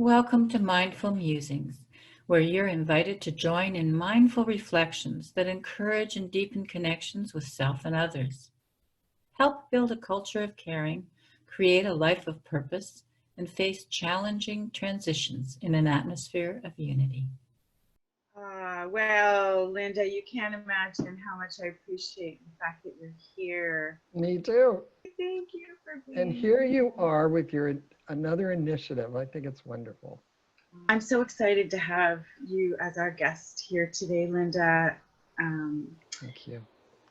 Welcome to Mindful Musings, where you're invited to join in mindful reflections that encourage and deepen connections with self and others. Help build a culture of caring, create a life of purpose, and face challenging transitions in an atmosphere of unity. Well, Linda, you can't imagine how much I appreciate the fact that you're here. Me too. Thank you for being And here you are with your another initiative. I think it's wonderful. I'm so excited to have you as our guest here today, Linda. Thank you.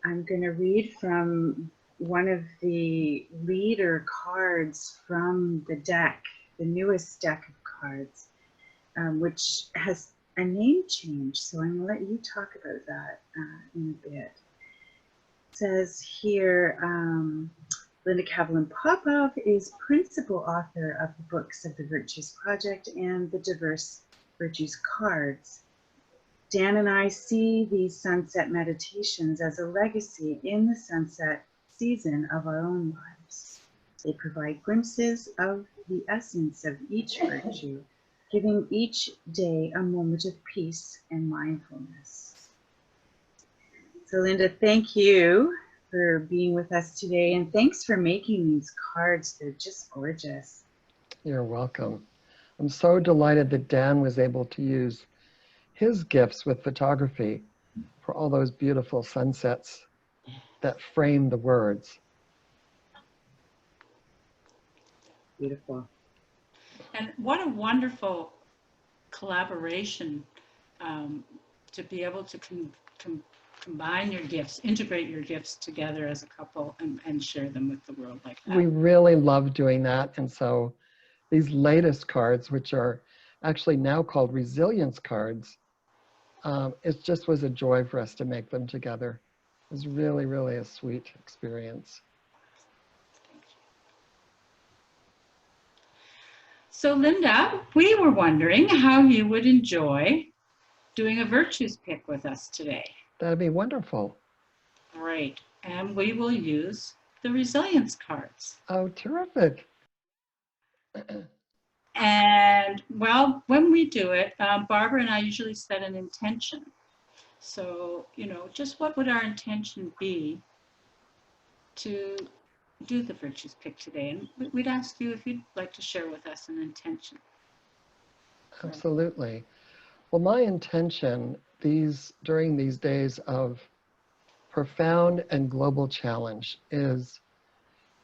I'm going to read from one of the leader cards from the deck, the newest deck of cards, which has a name change. So I'm going to let you talk about that in a bit. It says here, Linda Kavelin-Popov is principal author of the books of the Virtues Project and the Diverse Virtues Cards. Dan and I see these sunset meditations as a legacy in the sunset season of our own lives. They provide glimpses of the essence of each virtue, giving each day a moment of peace and mindfulness. So Linda, thank you for being with us today, and thanks for making these cards. They're just gorgeous. You're welcome. I'm so delighted that Dan was able to use his gifts with photography for all those beautiful sunsets that frame the words. Beautiful. And what a wonderful collaboration to be able to combine your gifts, integrate your gifts together as a couple and share them with the world like that. We really love doing that. And so these latest cards, which are actually now called resilience cards, it just was a joy for us to make them together. It was really, really a sweet experience. So Linda, we were wondering how you would enjoy doing a virtues pick with us today. That'd be wonderful. Great. And we will use the resilience cards. Oh, terrific. And well, when we do it, Barbara and I usually set an intention. So, just what would our intention be to do the virtues pick today? And we'd ask you if you'd like to share with us an intention. Absolutely. Well, my intention during these days of profound and global challenge is,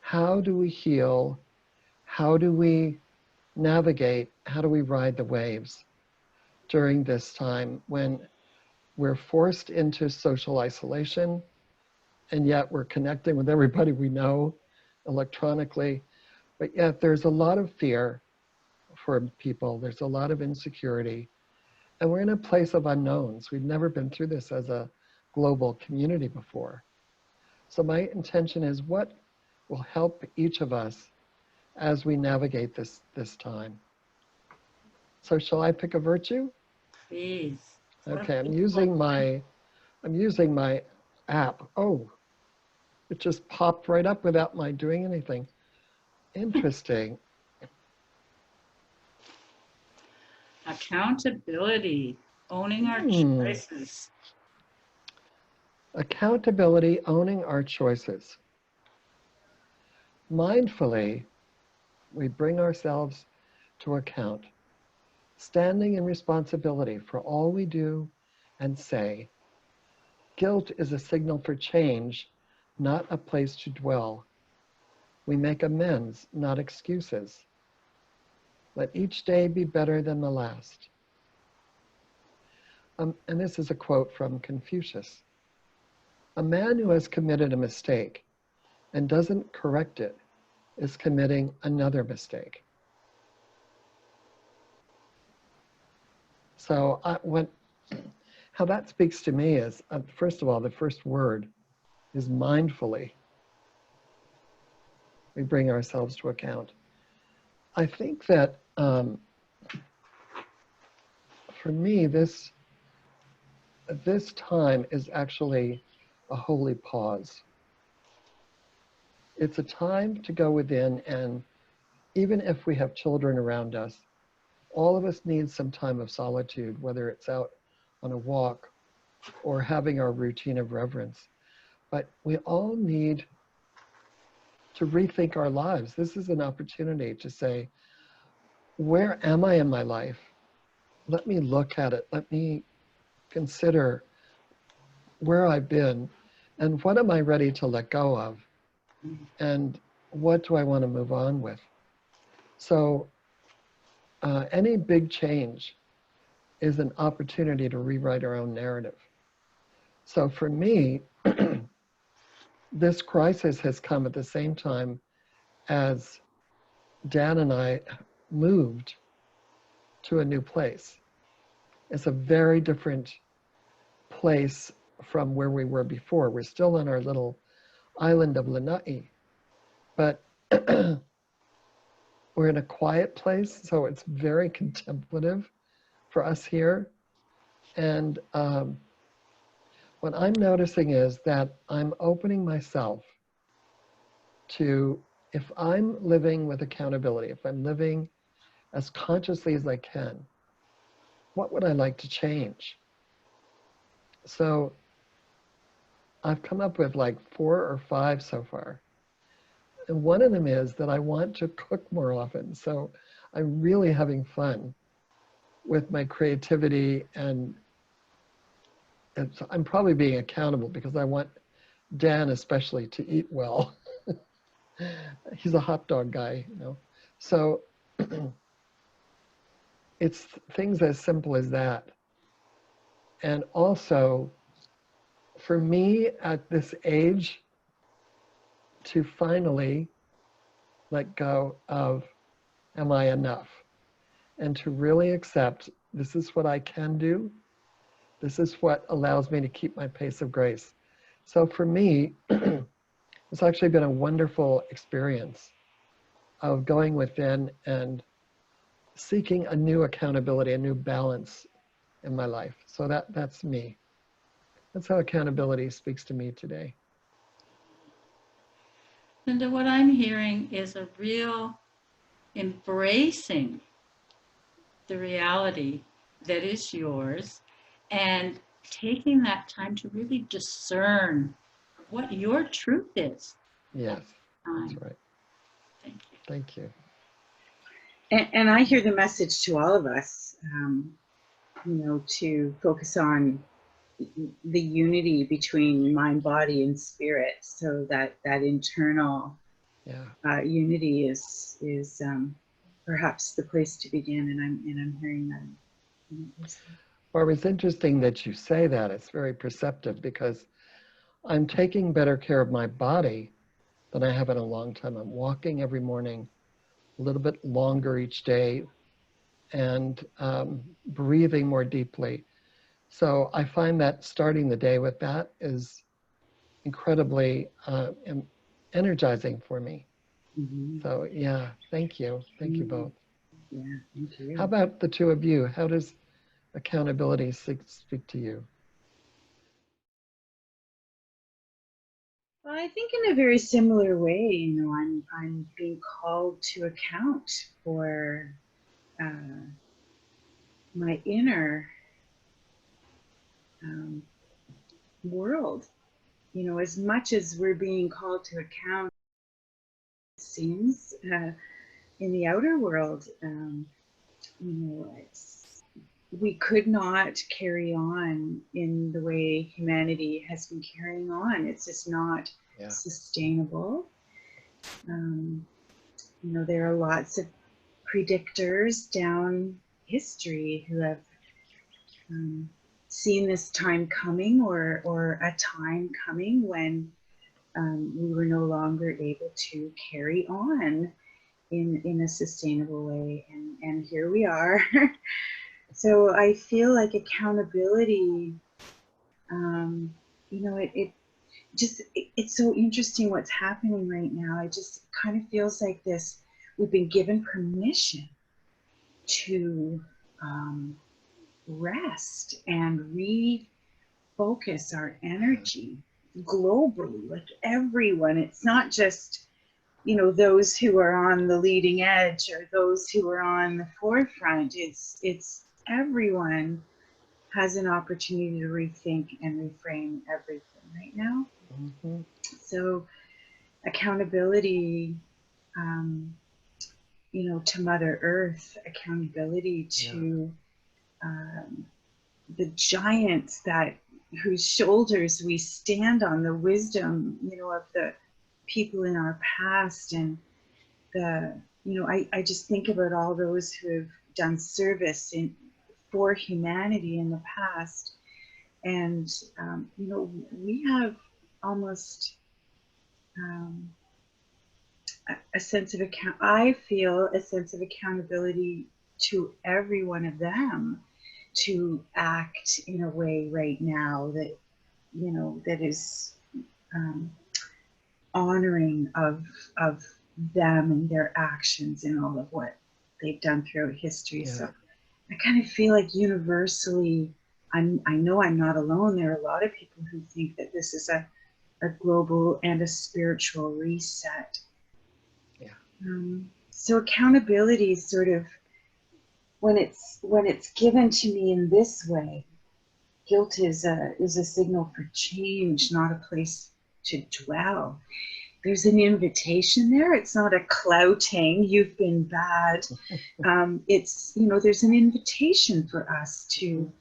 how do we heal? How do we navigate? How do we ride the waves during this time when we're forced into social isolation, and yet we're connecting with everybody we know electronically, but yet there's a lot of fear for people. There's a lot of insecurity. And we're in a place of unknowns. We've never been through this as a global community before. So my intention is, what will help each of us as we navigate this time? So shall I pick a virtue? Please. Okay, I'm using my app. Oh, it just popped right up without my doing anything. Interesting. Accountability, owning our choices. Accountability, owning our choices. Mindfully, we bring ourselves to account, standing in responsibility for all we do and say. Guilt is a signal for change, not a place to dwell. We make amends, not excuses. Let each day be better than the last. And this is a quote from Confucius. A man who has committed a mistake and doesn't correct it is committing another mistake. So how that speaks to me is, first of all, the first word is mindfully. We bring ourselves to account. I think that for me, this time is actually a holy pause. It's a time to go within, and even if we have children around us, all of us need some time of solitude, whether it's out on a walk or having our routine of reverence. But we all need to rethink our lives. This is an opportunity to say, where am I in my life? Let me look at it. Let me consider where I've been and what am I ready to let go of? And what do I want to move on with? So any big change is an opportunity to rewrite our own narrative. So for me, this crisis has come at the same time as Dan and I moved to a new place. It's a very different place from where we were before. We're still on our little island of Lanai, but we're in a quiet place, so it's very contemplative for us here. And what I'm noticing is that I'm opening myself to, if I'm living with accountability, if I'm living as consciously as I can, what would I like to change? So I've come up with like 4 or 5 so far. And one of them is that I want to cook more often. So I'm really having fun with my creativity, and I'm probably being accountable because I want Dan especially to eat well. He's a hot dog guy, you know. So it's things as simple as that. And also, for me at this age, to finally let go of, am I enough? And to really accept, this is what I can do. This is what allows me to keep my pace of grace. So for me, it's actually been a wonderful experience of going within and seeking a new accountability, a new balance in my life. So that's me. That's how accountability speaks to me today. Linda, what I'm hearing is a real embracing the reality that is yours and taking that time to really discern what your truth is. Yes, that's right. Thank you. Thank you. And I hear the message to all of us, you know, to focus on the unity between mind, body, and spirit, so that that internal unity is perhaps the place to begin. And I'm hearing that. Well, it's interesting that you say that. It's very perceptive because I'm taking better care of my body than I have in a long time. I'm walking every morning a little bit longer each day and breathing more deeply. So I find that starting the day with that is incredibly energizing for me. Mm-hmm. So yeah, thank you. Thank you both. Yeah, thank you. How about the two of you? How does accountability speak to you? Well, I think in a very similar way, you know, I'm being called to account for my inner world. You know, as much as we're being called to account, it seems, in the outer world, you know, we could not carry on in the way humanity has been carrying on. It's just not sustainable. You know, there are lots of predictors down history who have seen this time coming, or a time coming when we were no longer able to carry on in a sustainable way, and here we are. So I feel like accountability, you know, it's so interesting what's happening right now. It just kind of feels like this, we've been given permission to rest and refocus our energy globally, like everyone. It's not just you know, those who are on the leading edge or those who are on the forefront. It's everyone has an opportunity to rethink and reframe everything right now. Mm-hmm. So accountability, you know, to Mother Earth, accountability to the giants that whose shoulders we stand on, the wisdom, you know, of the people in our past, and the, you know, I just think about all those who have done service for humanity in the past. And, you know, we have almost a sense of account. I feel a sense of accountability to every one of them to act in a way right now that, you know, that is honoring of them and their actions and all of what they've done throughout history. Yeah. So I kind of feel like universally, I know I'm not alone. There are a lot of people who think that this is a global and a spiritual reset. Yeah. So accountability is sort of, when it's given to me in this way, guilt is a signal for change, not a place to dwell. There's an invitation there. It's not a clouting, you've been bad. It's, you know, there's an invitation for us to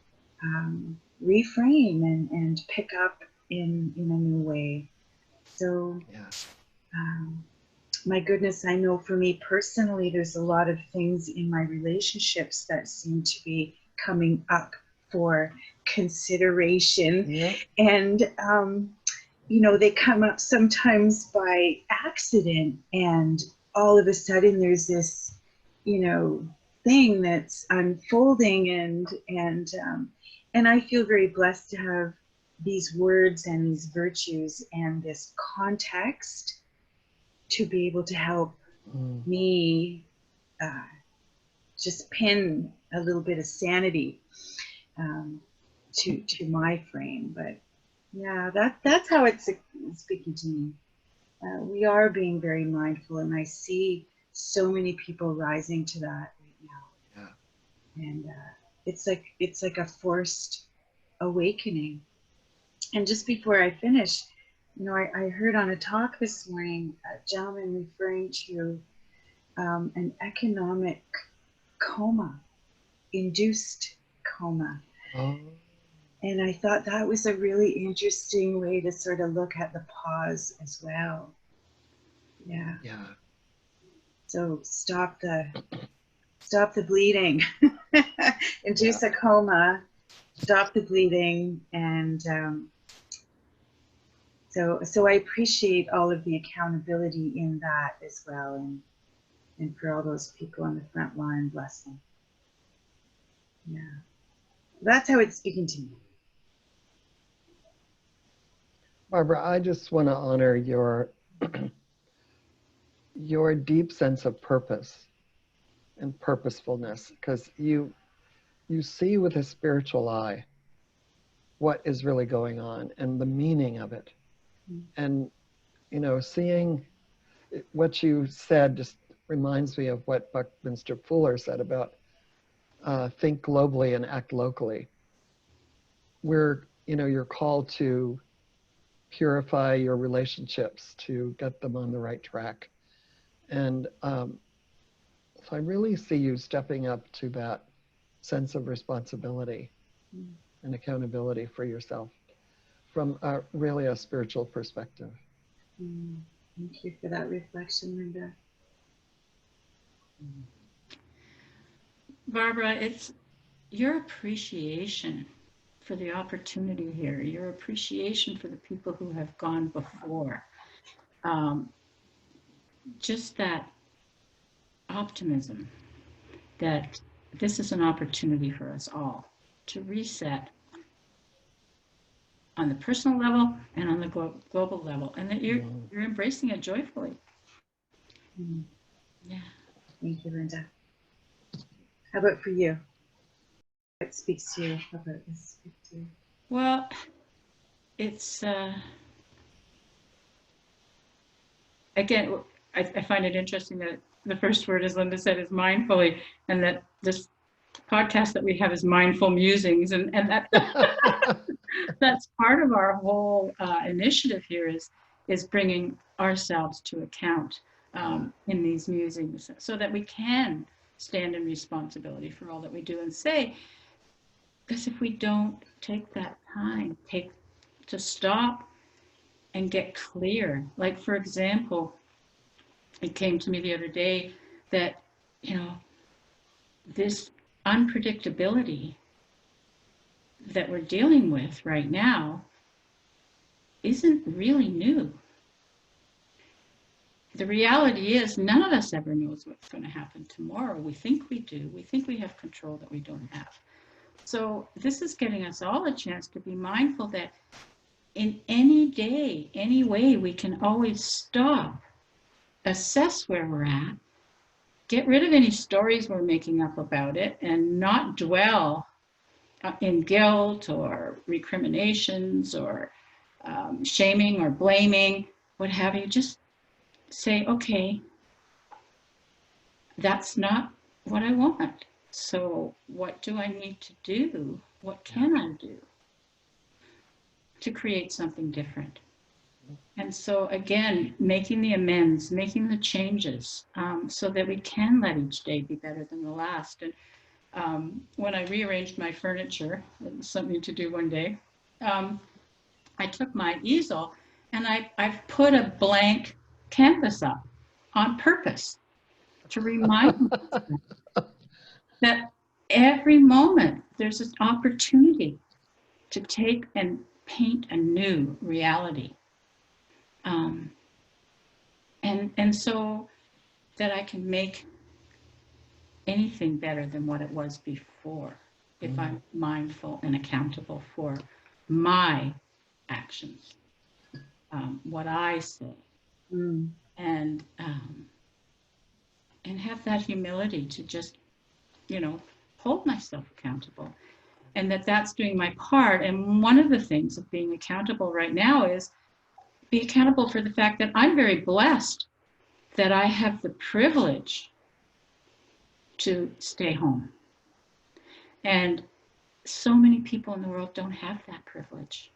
reframe and pick up in a new way. So, Yeah. my goodness, I know for me personally, there's a lot of things in my relationships that seem to be coming up for consideration. Yeah. And, you know, they come up sometimes by accident, and all of a sudden there's this, you know, thing that's unfolding, and I feel very blessed to have these words and these virtues and this context to be able to help me just pin a little bit of sanity to my frame. But yeah, that's how it's speaking to me. We are being very mindful, and I see so many people rising to that right now. Yeah. And it's like a forced awakening. And just before I finish, you know, I heard on a talk this morning a gentleman referring to an economic coma, induced coma. Oh. And I thought that was a really interesting way to sort of look at the pause as well. Yeah. Yeah. So stop the bleeding, induce a coma, stop the bleeding, and so I appreciate all of the accountability in that as well, and for all those people on the front line, bless them. Yeah, that's how it's speaking to me. Barbara, I just want to honor your your deep sense of purpose and purposefulness, because you see with a spiritual eye what is really going on and the meaning of it. And, you know, seeing what you said just reminds me of what Buckminster Fuller said about think globally and act locally. You're called to purify your relationships, to get them on the right track. And so I really see you stepping up to that sense of responsibility and accountability for yourself from really a spiritual perspective. Thank you for that reflection, Linda. Barbara, it's your appreciation for the opportunity here, your appreciation for the people who have gone before. Just that optimism that this is an opportunity for us all to reset on the personal level and on the global level, and that you're embracing it joyfully. Yeah. Thank you, Linda. How about for you? What speaks to you? How about this speak to you? Well, it's again, I find it interesting that the first word, as Linda said, is mindfully, and that this podcast that we have is mindful musings, and that that's part of our whole initiative here is bringing ourselves to account in these musings, so that we can stand in responsibility for all that we do and say. Because if we don't take that time, to stop and get clear, like for example, it came to me the other day that, this unpredictability that we're dealing with right now isn't really new. The reality is none of us ever knows what's going to happen tomorrow. We think we do. We think we have control that we don't have. So this is giving us all a chance to be mindful that in any day, any way, we can always stop, assess where we're at, get rid of any stories we're making up about it, and not dwell in guilt or recriminations or shaming or blaming, what have you. Just say, okay, that's not what I want. So what do I need to do? What can I do to create something different? And so again, making the amends, making the changes, so that we can let each day be better than the last. And when I rearranged my furniture, it was something to do one day, I took my easel and I've put a blank canvas up on purpose to remind myself that every moment there's an opportunity to take and paint a new reality. And so that I can make anything better than what it was before, if I'm mindful and accountable for my actions, what I say, and have that humility to just, hold myself accountable, and that's doing my part. And one of the things of being accountable right now is be accountable for the fact that I'm very blessed that I have the privilege to stay home. And so many people in the world don't have that privilege.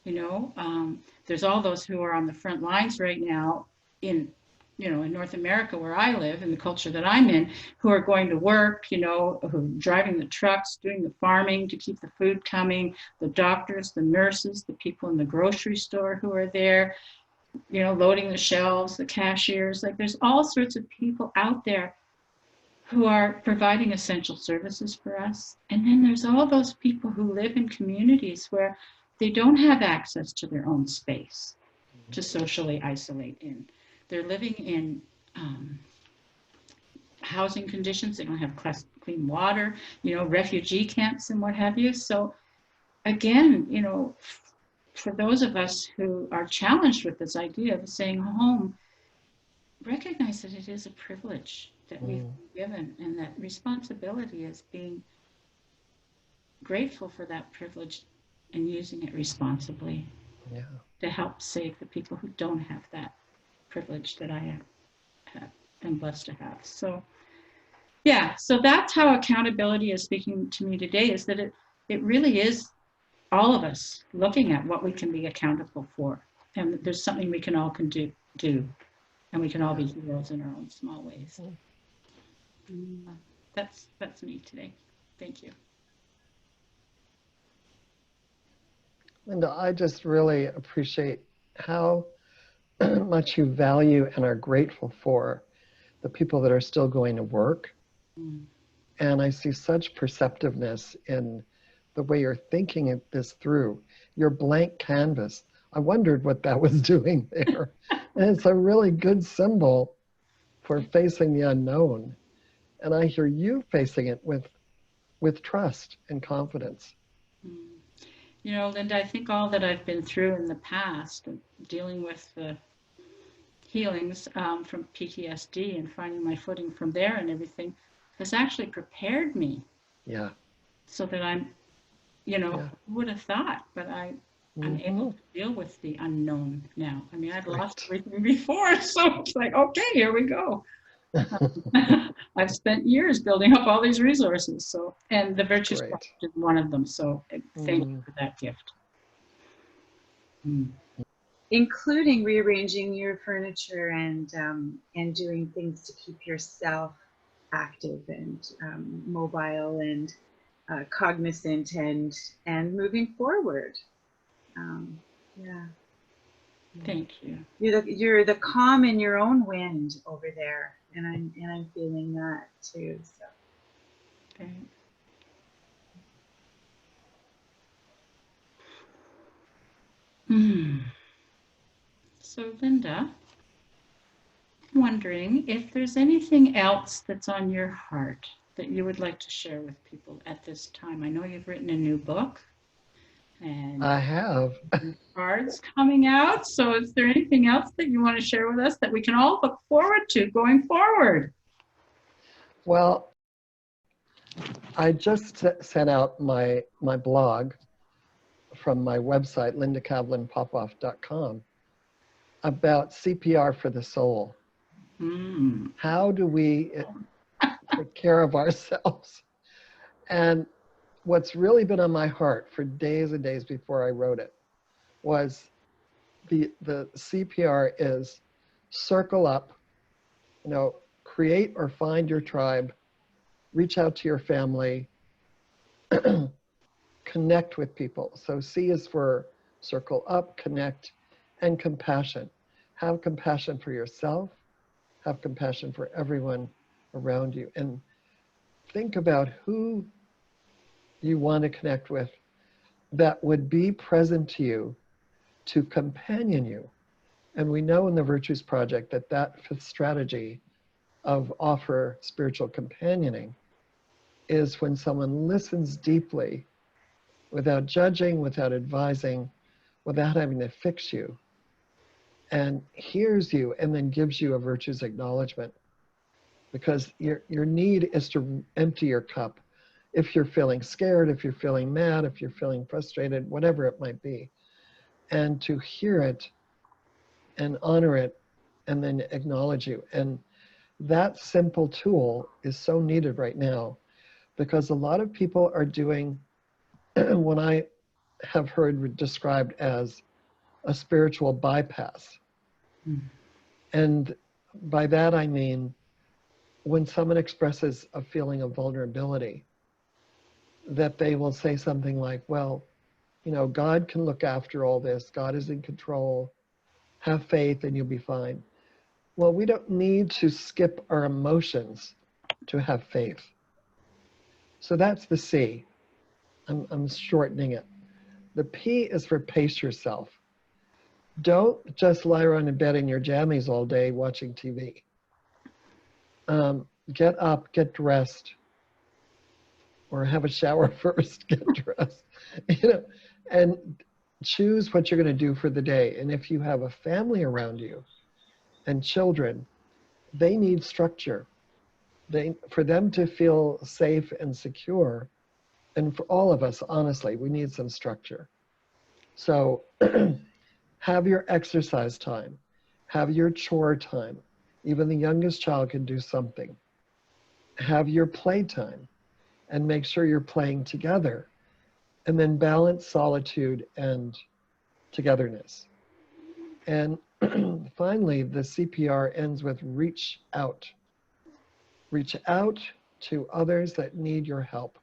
There's all those who are on the front lines right now in North America, where I live, in the culture that I'm in, who are going to work, who are driving the trucks, doing the farming to keep the food coming, the doctors, the nurses, the people in the grocery store who are there, loading the shelves, the cashiers. Like, there's all sorts of people out there who are providing essential services for us. And then there's all those people who live in communities where they don't have access to their own space to socially isolate in. They're living in housing conditions. They don't have clean water, refugee camps and what have you. So again, for those of us who are challenged with this idea of staying home, recognize that it is a privilege that we've been given, and that responsibility is being grateful for that privilege and using it responsibly to help save the people who don't have that privilege that I am blessed to have. So so that's how accountability is speaking to me today, is that it really is all of us looking at what we can be accountable for, and there's something we can all do, and we can all be heroes in our own small ways. That's me today. Thank you. Linda, I just really appreciate how much you value and are grateful for the people that are still going to work. And I see such perceptiveness in the way you're thinking this through. Your blank canvas, I wondered what that was doing there. And it's a really good symbol for facing the unknown. And I hear you facing it with trust and confidence. Linda, I think all that I've been through in the past, dealing with the healings from PTSD and finding my footing from there and everything, has actually prepared me. Yeah. So that I'm, who would have thought? But I'm able to deal with the unknown now. I mean, I've lost Right. everything before, so it's like, okay, here we go. I've spent years building up all these resources. So, and the Virtues Great. Project is one of them. So thank you Mm. for that gift. Mm. Including rearranging your furniture and doing things to keep yourself active and mobile and cognizant and moving forward. Yeah. Thank you. You're the calm in your own wind over there, and I'm feeling that too. So. Thanks. Mm. So Linda, I'm wondering if there's anything else that's on your heart that you would like to share with people at this time. I know you've written a new book and I have. cards coming out. So is there anything else that you want to share with us that we can all look forward to going forward? Well, I just sent out my blog from my website, lindakavelin-popov.com, about CPR for the soul. Mm. How do we take care of ourselves? And what's really been on my heart for days and days before I wrote it was the CPR is circle up, create or find your tribe, reach out to your family, connect with people. So C is for circle up, connect, and compassion. Have compassion for yourself, have compassion for everyone around you, and think about who you want to connect with that would be present to you to companion you. And we know in the Virtues Project that fifth strategy of offer spiritual companioning is when someone listens deeply without judging, without advising, without having to fix you, and hears you and then gives you a virtues acknowledgement. Because your need is to empty your cup. If you're feeling scared, if you're feeling mad, if you're feeling frustrated, whatever it might be, and to hear it and honor it and then acknowledge you. And that simple tool is so needed right now because a lot of people are doing what I have heard described as a spiritual bypass. Mm. And by that I mean when someone expresses a feeling of vulnerability, that they will say something like, well, God can look after all this. God is in control. Have faith and you'll be fine. Well, we don't need to skip our emotions to have faith. So that's the C. I'm shortening it. The P is for pace yourself. Don't just lie around in bed in your jammies all day watching TV. Get up, get dressed, or have a shower first, get dressed, and choose what you're going to do for the day. And if you have a family around you and children, they need structure. For them to feel safe and secure, and for all of us, honestly, we need some structure. So have your exercise time, have your chore time. Even the youngest child can do something. Have your play time and make sure you're playing together. And then balance solitude and togetherness. And finally, the CPR ends with reach out. Reach out to others that need your help.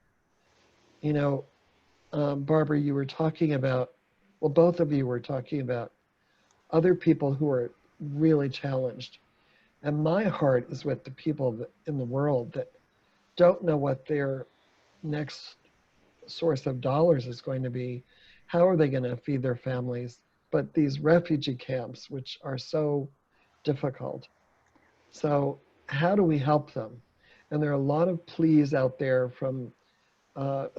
Barbara, you were talking about, well, both of you were talking about other people who are really challenged. And my heart is with the people in the world that don't know what their next source of dollars is going to be. How are they going to feed their families? But these refugee camps, which are so difficult. So how do we help them? And there are a lot of pleas out there from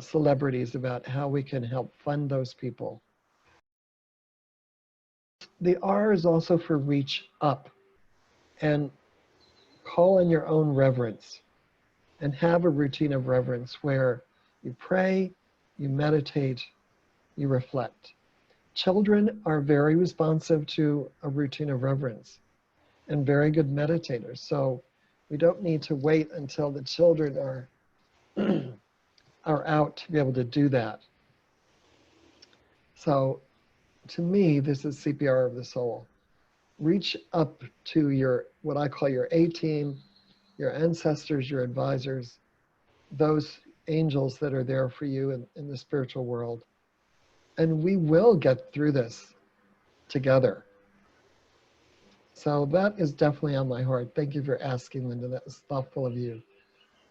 celebrities about how we can help fund those people. The R is also for reach up and call in your own reverence and have a routine of reverence where you pray, you meditate, you reflect. children are very responsive to a routine of reverence and very good meditators. So we don't need to wait until the children are out to be able to do that. So to me, this is CPR of the soul. Reach up to your, what I call your A team, your ancestors, your advisors, those angels that are there for you in the spiritual world. And we will get through this together. So that is definitely on my heart. Thank you for asking, Linda. That was thoughtful of you.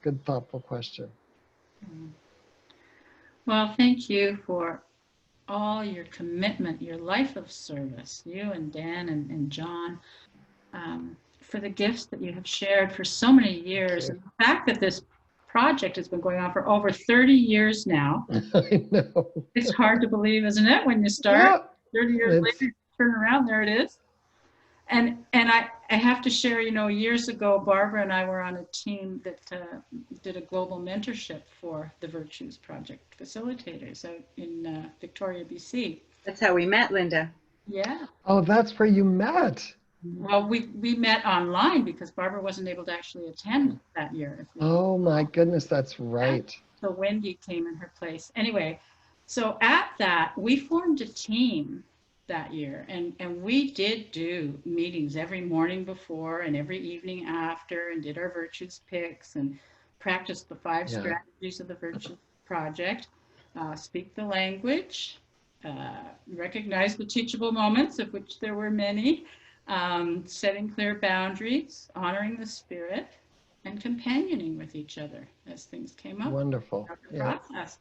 Good, thoughtful question. Well, thank you for all your commitment, your life of service, you and Dan and John, for the gifts that you have shared for so many years. And the fact that this project has been going on for over 30 years now. I know. It's hard to believe, isn't it, when you start? Yeah. 30 years later, you turn around, there it is. And I have to share, years ago, Barbara and I were on a team that did a global mentorship for the Virtues Project facilitators out in Victoria, BC. That's how we met, Linda. Yeah. Oh, that's where you met. Well, we met online because Barbara wasn't able to actually attend that year. Oh my goodness, that's right. So Wendy came in her place. Anyway, so at that, we formed a team that year, and we did do meetings every morning before and every evening after, and did our virtues picks and practiced the 5 strategies of the Virtues Project. Speak the language, recognize the teachable moments, of which there were many, setting clear boundaries, honoring the spirit, and companioning with each other as things came up. Wonderful. Process.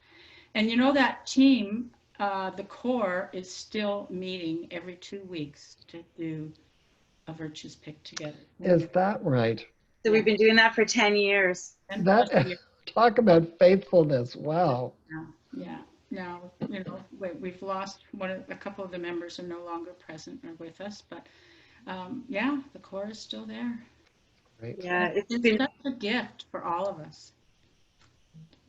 And that team, the core, is still meeting every 2 weeks to do a virtues pick together. Is that right? So we've been doing that for 10 years. Talk about faithfulness. Wow. Yeah. Now, we've lost a couple of the members are no longer present or with us, but the core is still there. Great. Yeah, it's been such a gift for all of us.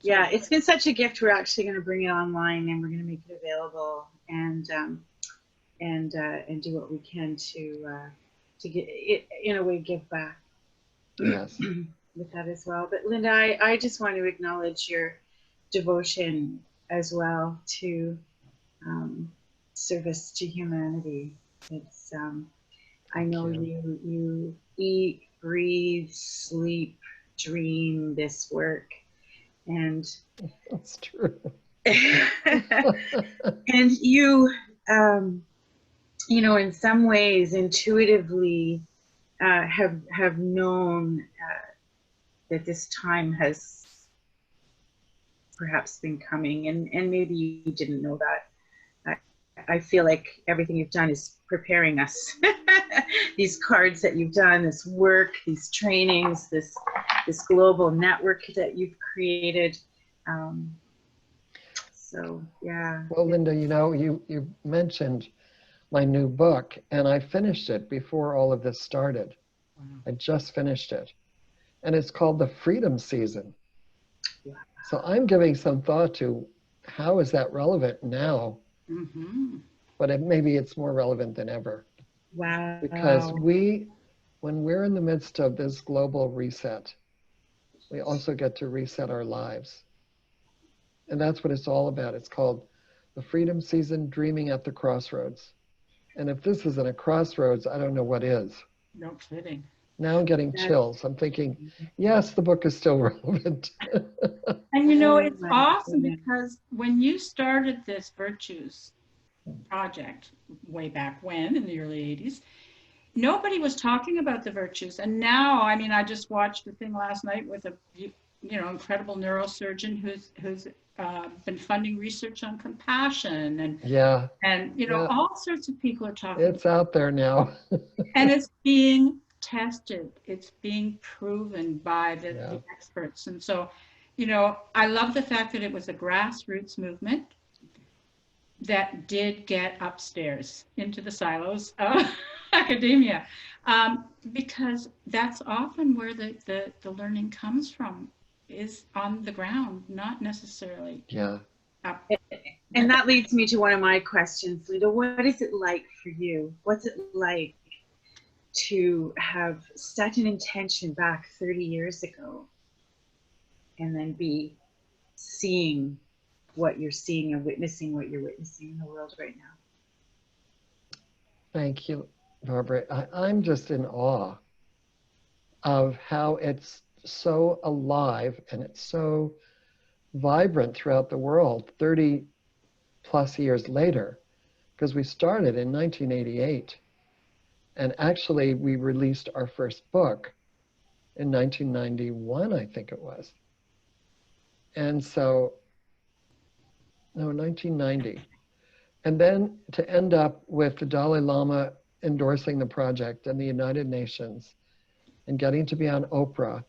Yeah, it's been such a gift. We're actually going to bring it online, and we're going to make it available, and do what we can to get it, in a way, give back. Yes. With that as well. But Linda, I just want to acknowledge your devotion as well to service to humanity. It's I know you eat, breathe, sleep, dream this work. And that's true. And you, in some ways, intuitively have known that this time has perhaps been coming, and maybe you didn't know that. I feel like everything you've done is preparing us. These cards that you've done, this work, these trainings, this global network that you've created. So yeah. Well, Linda, you mentioned my new book, and I finished it before all of this started. Wow. I just finished it, and it's called The Freedom Season. Wow. So I'm giving some thought to how is that relevant now, but maybe it's more relevant than ever. Wow. Because when we're in the midst of this global reset, we also get to reset our lives. And that's what it's all about. It's called The Freedom Season, Dreaming at the Crossroads. And if this isn't a crossroads, I don't know what is. No kidding. Now I'm getting chills. I'm thinking, yes, the book is still relevant. And it's awesome because when you started this Virtues Project way back when, in the early 80s, nobody was talking about the virtues. And now, I just watched a thing last night with a incredible neurosurgeon who's been funding research on compassion, and all sorts of people are talking. It's out there now. And it's being tested. It's being proven by the experts. And so, I love the fact that it was a grassroots movement that did get upstairs into the silos of academia, because that's often where the learning comes from, is on the ground, not necessarily And that leads me to one of my questions, Linda. What is it like for you? What's it like to have set an intention back 30 years ago and then be seeing what you're seeing and witnessing what you're witnessing in the world right now? Thank you, Barbara. I'm just in awe of how it's so alive and it's so vibrant throughout the world 30 plus years later, because we started in 1988. And actually, we released our first book in 1991, I think it was. And so, no, 1990. And then to end up with the Dalai Lama endorsing the project and the United Nations and getting to be on Oprah.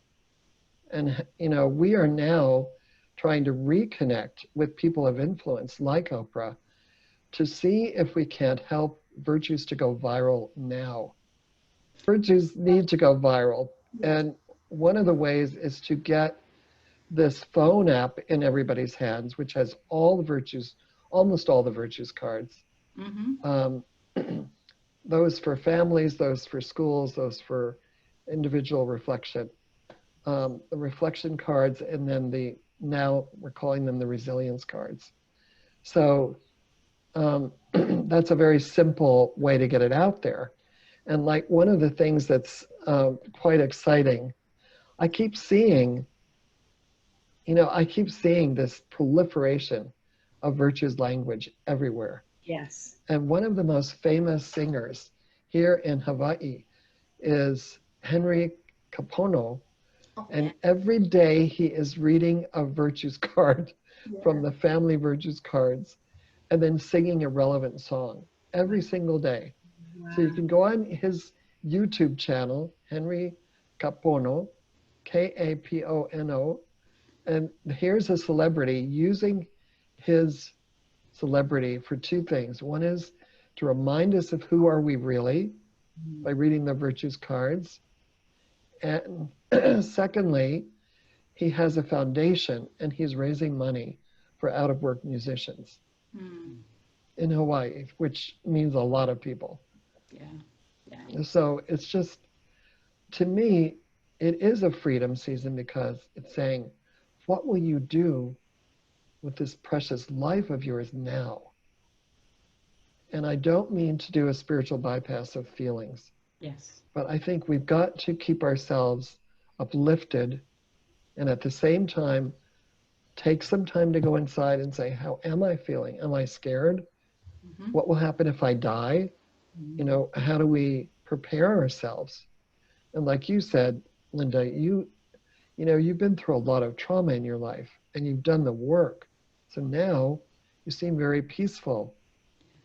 And, you know, we are now trying to reconnect with people of influence like Oprah to see if we can't help virtues to go viral now. Virtues need to go viral. And one of the ways is to get this phone app in everybody's hands, which has all the virtues, almost all the virtues cards. Those for families, those for schools, those for individual reflection. The reflection cards, and then now we're calling them the resilience cards. So that's a very simple way to get it out there. And like one of the things that's quite exciting, I keep seeing this proliferation of virtues language everywhere. Yes. And one of the most famous singers here in Hawaii is Henry Kapono. And every day he is reading a virtues card from the family virtues cards and then singing a relevant song every single day. Wow. So you can go on his YouTube channel, Henry Kapono, Kapono, and here's a celebrity using his celebrity for two things. One is to remind us of who are we really by reading the virtues cards. And secondly, he has a foundation and he's raising money for out-of-work musicians in Hawaii, which means a lot of people. Yeah. So it's just, to me, it is a freedom season because it's saying, what will you do with this precious life of yours now? And I don't mean to do a spiritual bypass of feelings. Yes. But I think we've got to keep ourselves uplifted and at the same time, take some time to go inside and say, how am I feeling? Am I scared? What will happen if I die? You know, how do we prepare ourselves? And like you said, Linda, you know, you've been through a lot of trauma in your life and you've done the work. So now you seem very peaceful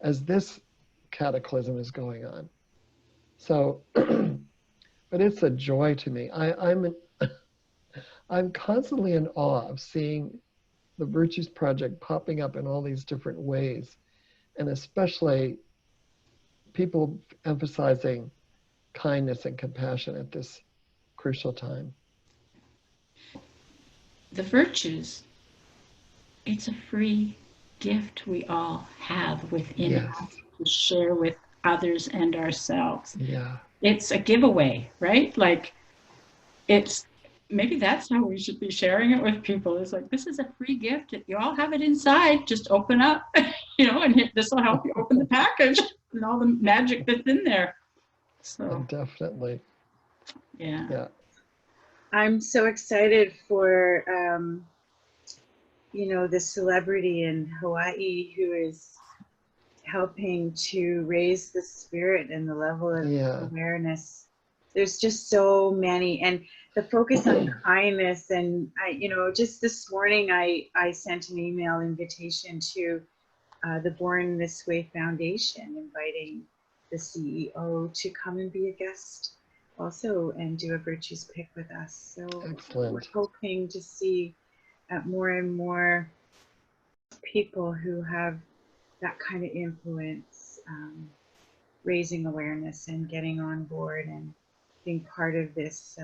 as this cataclysm is going on. So, but it's a joy to me. I'm constantly in awe of seeing the Virtues Project popping up in all these different ways, and especially people emphasizing kindness and compassion at this crucial time. The virtues, it's a free gift we all have within us to share with others and ourselves. Yeah. It's a giveaway, right? Like, it's, maybe that's how we should be sharing it with people. It's like, this is a free gift. You all have it inside. Just open up, you know, and this will help you open the package and all the magic that's in there. So definitely. Yeah. I'm so excited for, you know, the celebrity in Hawaii who is helping to raise the spirit and the level of awareness. There's just so many, and the focus on kindness. And you know, just this morning I sent an email invitation to the Born This Way Foundation, inviting the CEO to come and be a guest also and do a virtues pick with us. So excellent. We're hoping to see more and more people who have that kind of influence, raising awareness and getting on board and being part of this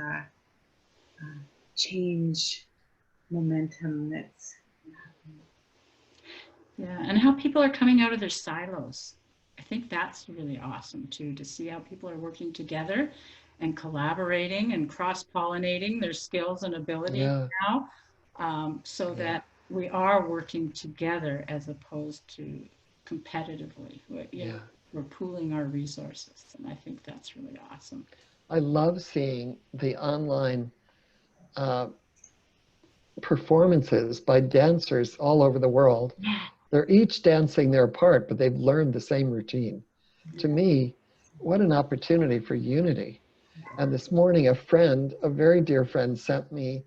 change momentum that's happening. Yeah, and how people are coming out of their silos. I think that's really awesome too, to see how people are working together and collaborating and cross-pollinating their skills and abilities Yeah, now, so yeah, that we are working together as opposed to competitively. yeah. We're pooling our resources, and I think that's really awesome. I love seeing the online uh, performances by dancers all over the world. Yeah. They're each dancing their part, but they've learned the same routine. To me, what an opportunity for unity. And this morning, a very dear friend, sent me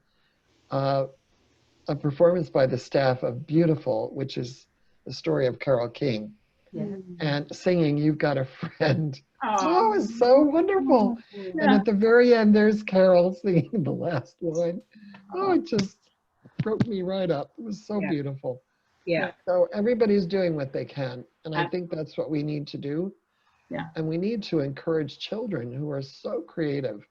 uh, a performance by the staff of Beautiful, which is the story of Carole King, Yeah. and singing You've Got a Friend. Oh, Oh, it's so wonderful. And yeah. at the very end, there's Carol singing the last line. Oh, it just broke me right up. It was so Yeah. beautiful. Yeah. So everybody's doing what they can. And I Uh, think that's what we need to do. Yeah. And we need to encourage children who are so creative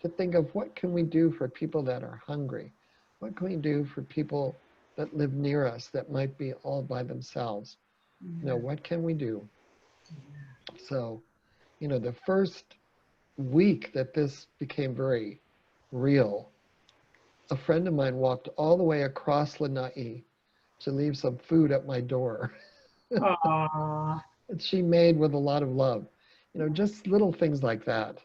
to think of what can we do for people that are hungry? What can we do for people that live near us that might be all by themselves? What can we do? So, the first week that this became very real, a friend of mine walked all the way across Lanai to leave some food at my door Aw. that she made with a lot of love. Just little things like that.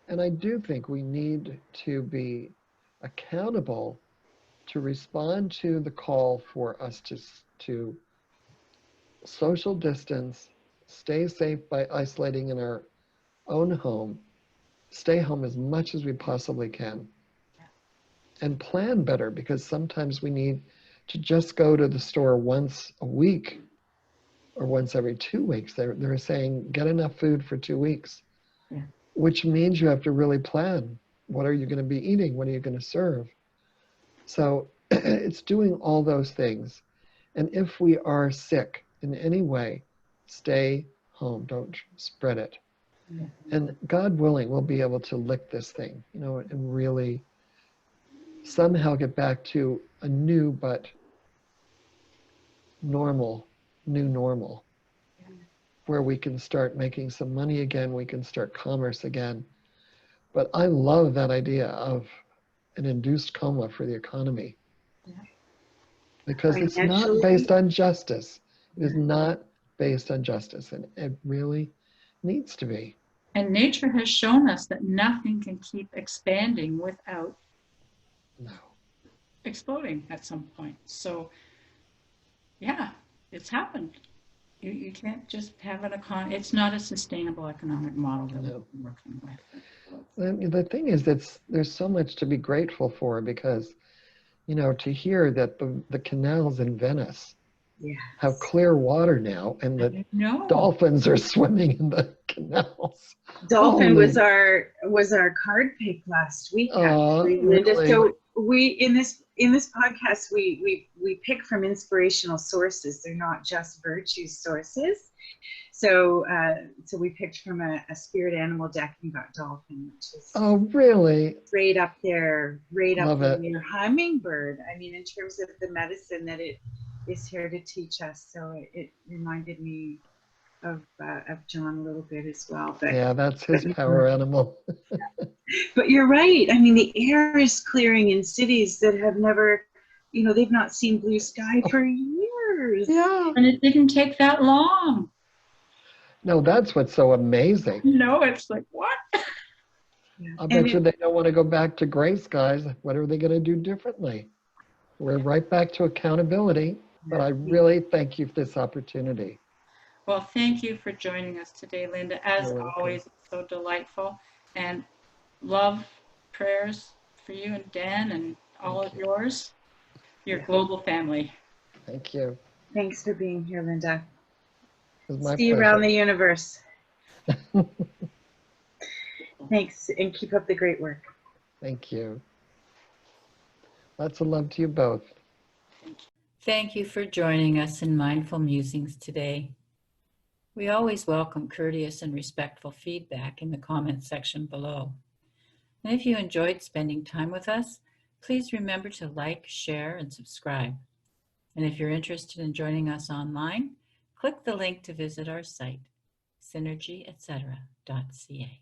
And I do think we need to be accountable to respond to the call for us to social distance, stay safe by isolating in our own home, stay home as much as we possibly can, and plan better, because sometimes we need to just go to the store once a week or once every 2 weeks. They're saying get enough food for 2 weeks, Yeah. which means you have to really plan. What are you going to be eating? What are you going to serve? So it's doing all those things. And if we are sick in any way, stay home. Don't spread it. Yeah. And God willing, we'll be able to lick this thing, and really somehow get back to a new but normal, new normal, where we can start making some money again, we can start commerce again. But I love that idea of an induced coma for the economy, because it's not Financially, based on justice. It is not based on justice, and it really needs to be. And nature has shown us that nothing can keep expanding without No. exploding at some point. So, yeah, it's happened. You can't just have an economy. It's not a sustainable economic model that No. we're working with. The thing is, there's so much to be grateful for, because, to hear that the canals in Venice yes. have clear water now, and the No. dolphins are swimming in the canals. Dolphin Holy. was our card pick last week, Aw, actually, Linda. really? So we in this podcast we pick from inspirational sources. They're not just virtue sources. So we picked from a spirit animal deck and got dolphin, which is Oh, really? right up there Love it. near hummingbird. I mean, in terms of the medicine that it is here to teach us. So it reminded me of John a little bit as well. But Yeah, that's his power animal. but you're right. I mean, the air is clearing in cities that have never, they've not seen blue sky for years. Yeah. And it didn't take that long. No, that's what's so amazing. It's like, what? Yeah. I bet you they don't want to go back to gray skies. What are they going to do differently? We're right back to accountability. But I really thank you for this opportunity. Well, thank you for joining us today, Linda. As You're welcome. always, it's so delightful. And love, prayers for you and Dan and all of yours, your global family. Thank you. Thanks for being here, Linda. It was my See you pleasure. around the universe. Thanks, and keep up the great work. Thank you. Lots of love to you both. Thank you for joining us in Mindful Musings today. We always welcome courteous and respectful feedback in the comments section below. And if you enjoyed spending time with us, please remember to like, share, and subscribe. And if you're interested in joining us online, click the link to visit our site, synergyetc.ca.